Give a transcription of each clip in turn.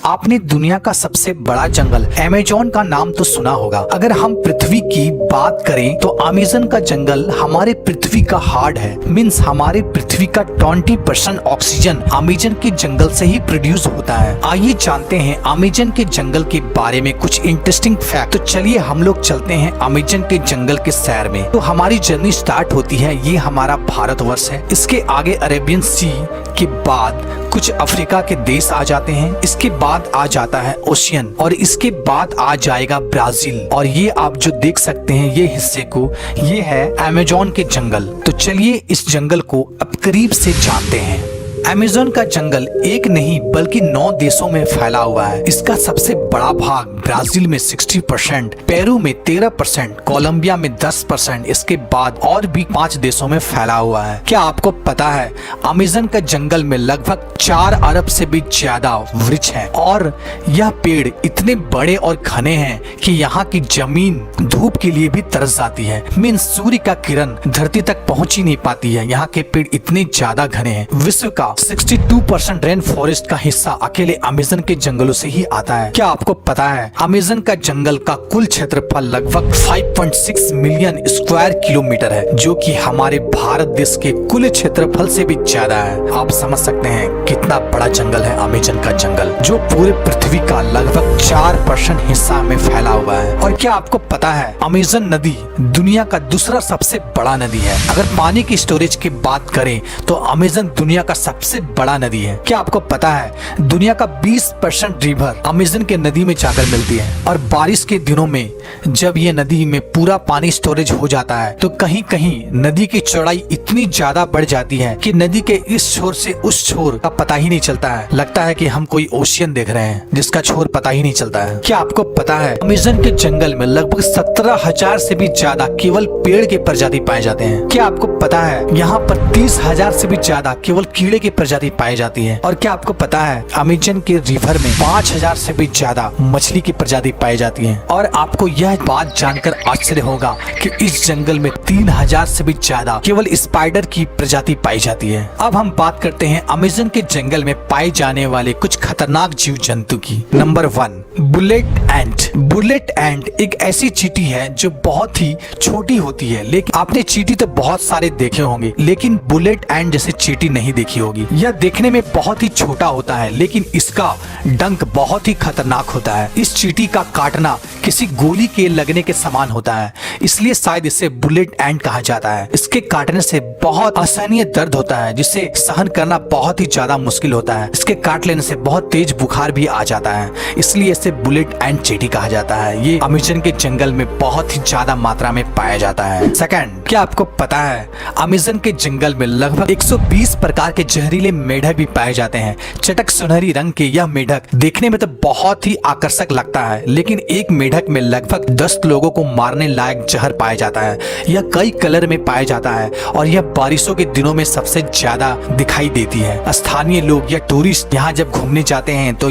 आपने दुनिया का सबसे बड़ा जंगल अमेज़न का नाम तो सुना होगा। अगर हम पृथ्वी की बात करें तो अमेज़न का जंगल हमारे पृथ्वी का हार्ट है। मीन्स हमारे पृथ्वी का 20% ऑक्सीजन अमेज़न के जंगल से ही प्रोड्यूस होता है। आइए जानते हैं अमेज़न के जंगल के बारे में कुछ इंटरेस्टिंग फैक्ट। तो चलिए हम लोग चलते हैं अमेज़न के जंगल के सैर में। तो हमारी जर्नी स्टार्ट होती है, ये हमारा भारतवर्ष है। इसके आगे अरेबियन सी के बाद कुछ अफ्रीका के देश आ जाते हैं। इसके बाद आ जाता है ओशियन और इसके बाद आ जाएगा ब्राजील। और ये आप जो देख सकते हैं ये हिस्से को, ये है अमेज़न के जंगल। तो चलिए इस जंगल को अब करीब से जानते हैं। अमेज़न का जंगल एक नहीं बल्कि 9 देशों में फैला हुआ है। इसका सबसे बड़ा भाग ब्राजील में 60%, पेरू में 13%, कोलंबिया में 10%, इसके बाद और भी 5 देशों में फैला हुआ है। क्या आपको पता है अमेज़न का जंगल में लगभग 4 अरब से भी ज्यादा वृक्ष हैं और यह पेड़ इतने बड़े और घने हैं कि यहाँ की जमीन धूप के लिए भी तरस जाती है। मीन्स सूर्य का किरण धरती तक पहुँच ही नहीं पाती है। यहाँ के पेड़ इतने ज्यादा घने हैं। विश्व का 62% रेन फॉरेस्ट का हिस्सा अकेले अमेज़न के जंगलों से ही आता है। क्या आपको पता है अमेज़न का जंगल का कुल क्षेत्रफल लगभग 5.6 मिलियन स्क्वायर किलोमीटर है, जो कि हमारे भारत देश के कुल क्षेत्रफल से भी ज्यादा है। आप समझ सकते हैं कितना बड़ा जंगल है अमेज़न का जंगल, जो पूरे पृथ्वी का लगभग 4% हिस्सा में फैला हुआ है। और क्या आपको पता है अमेज़न नदी दुनिया का दूसरा सबसे बड़ा नदी है। अगर पानी की स्टोरेज की बात करें तो अमेज़न दुनिया का सबसे बड़ा नदी है। क्या आपको पता है दुनिया का 20% रिवर अमेज़न के नदी में जाकर मिलती है। और बारिश के दिनों में जब ये नदी में पूरा पानी स्टोरेज हो जाता है तो कहीं कहीं नदी की चौड़ाई इतनी ज्यादा बढ़ जाती है कि नदी के इस छोर से उस छोर का पता ही नहीं चलता है। लगता है कि हम कोई ओशियन देख रहे हैं जिसका छोर पता ही नहीं चलता है। क्या आपको पता है अमेज़न के जंगल में लगभग 17,000 से भी ज्यादा केवल पेड़ के प्रजाति पाए जाते हैं। क्या आपको पता है यहाँ पर 30,000 से भी ज्यादा केवल कीड़े की प्रजाति पाई जाती है। और क्या आपको पता है अमेज़न के रिवर में 5,000 से भी ज्यादा मछली की प्रजाति पाई जाती है। और आपको यह बात जानकर आश्चर्य होगा कि इस जंगल में 3,000 से भी ज्यादा केवल स्पाइडर की प्रजाति पाई जाती है। अब हम बात करते हैं अमेज़न के जंगल में पाए जाने वाले कुछ खतरनाक जीव जंतु की। नंबर 1, बुलेट एंट। बुलेट एंट एक ऐसी चींटी है जो बहुत ही छोटी होती है। लेकिन आपने चींटी तो बहुत सारे देखे होंगे, लेकिन बुलेट एंट जैसे चींटी नहीं देखी होगी। यह देखने में बहुत ही छोटा होता है लेकिन इसका डंक बहुत ही खतरनाक होता है। इस चींटी का काटना किसी गोली के लगने के समान होता है, इसलिए शायद इसे बुलेट एंट कहा जाता है। इसके काटने से बहुत असहनीय दर्द होता है जिसे सहन करना बहुत ही ज्यादा मुश्किल होता है। इसके काट लेने से बहुत तेज बुखार भी आ जाता है, इसलिए इसे बुलेट एंट चींटी कहा जाता है। ये अमेज़न के जंगल में बहुत ही ज्यादा मात्रा में पाया जाता है। सेकंड, क्या आपको पता है अमेज़न के जंगल में लगभग 120 प्रकार के जहरीले मेढक भी पाए जाते हैं। चटक सुनहरी रंग के यह मेढक देखने में तो बहुत ही आकर्षक लगता है, लेकिन एक मेढक में लगभग 10 लोगों को मारने लायक जहर पाया जाता है। यह कई कलर में पाया जाता है और यह बारिशों के दिनों में सबसे ज्यादा दिखाई देती है। स्थानीय लोग या टूरिस्ट यहाँ जब घूमने जाते हैं तो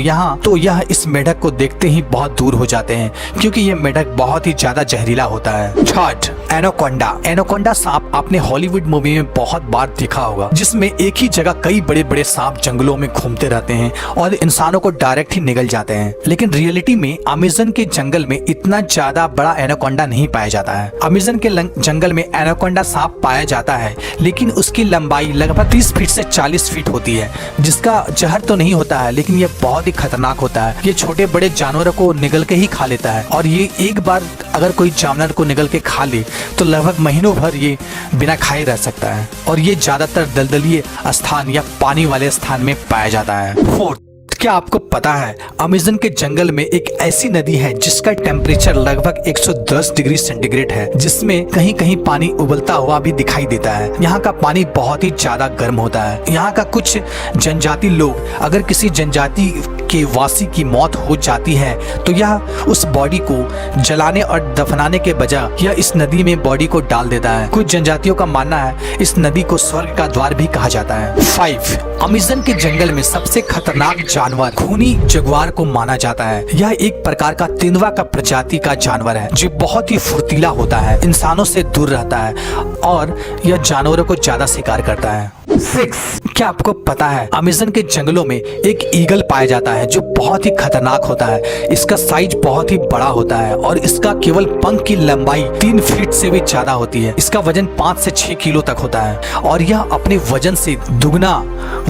यह इस मेढक को देखते ही बहुत दूर हो जाते हैं, क्योंकि यह मेढक बहुत ही ज्यादा जहरीला होता है। Third, anaconda. एनाकोंडा सांप आपने हॉलीवुड मूवी में बहुत बार देखा होगा, जिसमें एक ही जगह कई बड़े बड़े सांप जंगलों में घूमते रहते हैं और इंसानों को डायरेक्ट ही निगल जाते हैं। लेकिन रियलिटी में अमेज़न के जंगल में इतना ज्यादा बड़ा एनाकोंडा नहीं पाया जाता है। अमेज़न के जंगल में एनाकोंडा सांप पाया जाता है, लेकिन उसकी लंबाई लगभग 30 फीट से 40 फीट होती है, जिसका जहर तो नहीं होता है लेकिन यह बहुत ही खतरनाक होता है। ये छोटे बड़े जानवरों को निगल के ही खा लेता है और ये एक बार अगर कोई जानवर को निगल के खा ले तो लगभग महीनों भर ये बिना खाए रह सकता है। और ये ज्यादातर दलदलीय स्थान या पानी वाले स्थान में पाया जाता है। फोर्थ, क्या आपको पता है अमेज़न के जंगल में एक ऐसी नदी है जिसका टेम्परेचर लगभग 110 डिग्री सेंटीग्रेड है, जिसमें कहीं कहीं पानी उबलता हुआ भी दिखाई देता है। यहाँ का पानी बहुत ही ज्यादा गर्म होता है। यहाँ का कुछ जनजाति लोग, अगर किसी जनजाति के वासी की मौत हो जाती है तो यह उस बॉडी को जलाने और दफनाने के बजाय यह इस नदी में बॉडी को डाल देता है। कुछ जनजातियों का मानना है इस नदी को स्वर्ग का द्वार भी कहा जाता है। 5, अमेज़न के जंगल में सबसे खतरनाक जानवर खूनी जगुआर को माना जाता है। यह एक प्रकार का तेंदुआ का प्रजाति का जानवर है जो बहुत ही फुर्तीला होता है, इंसानों से दूर रहता है और यह जानवरों को ज्यादा शिकार करता है। 6 क्या आपको पता है अमेज़न के जंगलों में एक ईगल पाया जाता है जो बहुत ही खतरनाक होता है। इसका साइज बहुत ही बड़ा होता है और इसका केवल पंख की लंबाई 3 फीट से भी ज्यादा होती है। इसका वजन 5 से 6 किलो तक होता है और यह अपने वजन से दुगना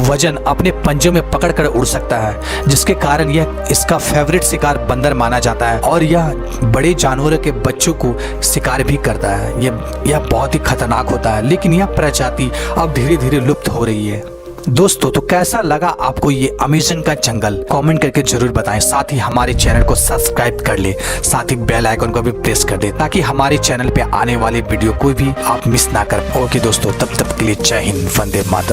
वजन अपने पंजों में पकड़ कर उड़ सकता है, जिसके कारण यह इसका फेवरेट शिकार बंदर माना जाता है और यह बड़े जानवरों के बच्चों को शिकार भी करता है। यह बहुत ही खतरनाक होता है, लेकिन यह प्रजाति अब धीरे धीरे लुप्त हो रही है। दोस्तों तो कैसा लगा आपको ये अमेज़न का जंगल, कमेंट करके जरूर बताएं। साथ ही हमारे चैनल को सब्सक्राइब कर ले, साथ ही बेल आइकन को भी प्रेस कर दे ताकि हमारे चैनल पे आने वाले वीडियो कोई भी आप मिस ना कर। ओके दोस्तों, तब तक के लिए जय हिंद, वंदे मातरम।